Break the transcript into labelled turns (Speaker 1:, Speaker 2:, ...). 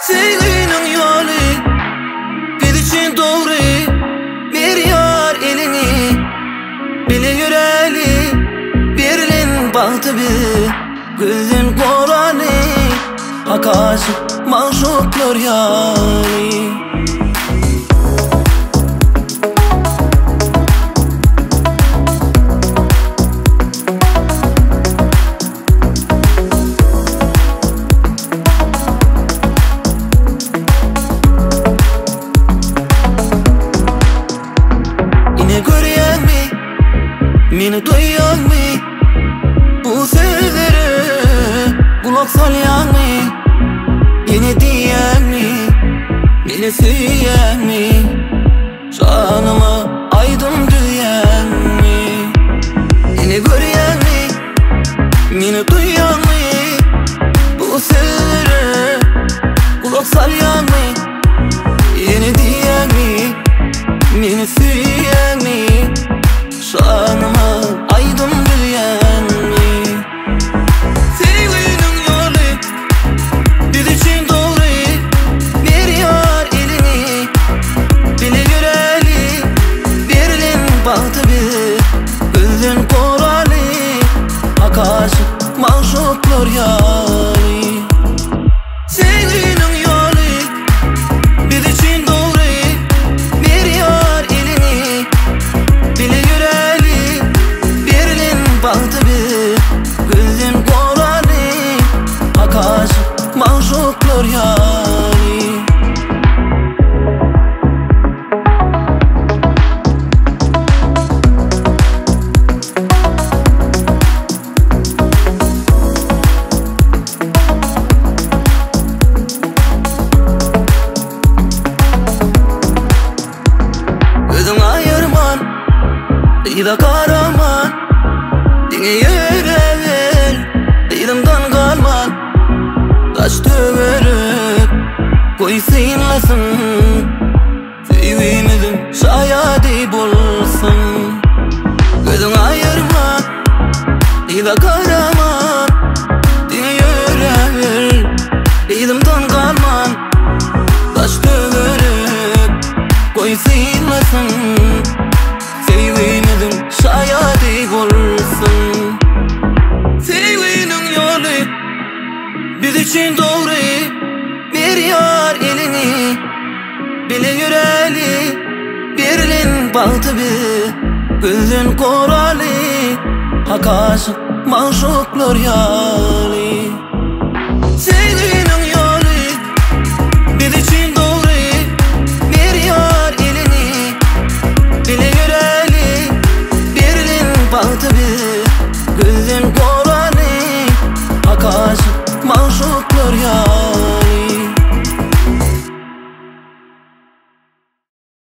Speaker 1: Sevginin yolu biz için doğru. Bir yar elini bile yüreli. Birlin bahtı bir gözün korani. Akaşık mahşuklar yani. Meni duyan mı? Bu sözlere kulak salayan mı? Yine diyen mi? Beni söyleyen mi? Canıma aydın diyen mi? Yine gören mi? Meni duyan mı? Bu sözlere kulak salayan mı? Yine diyen mi? Beni söyleyen mi? Şanıma aydın diyen mi? Sevginin yolu biz için doğru. Bir yar elini bile yüreli. Birlin bahtı bir gözün korali. Akaşık mahşuklar yani. Sevginin yolu biz için doğru. Bir yar elini bile yüreli. Bahtı bir gözün korani. Akaşık mahşuklar yani. Gözün ayırman, ıyda karaman. Dine yüreğin dilimden kalman. Taş döverip koy sinlasın. Sevimizim şayadi bulsun. Gözün ayırma, ıyda karaman. Dine yüreğin dilimden kalman. Taş döverip koy sinlasın. Sevimizim şayadi bulsun. Sevginin yolu biz için doğru. Bir yar elini bile yüreli. Birlin bahtı bir gözün korali. Akaşık mahşuklar yani.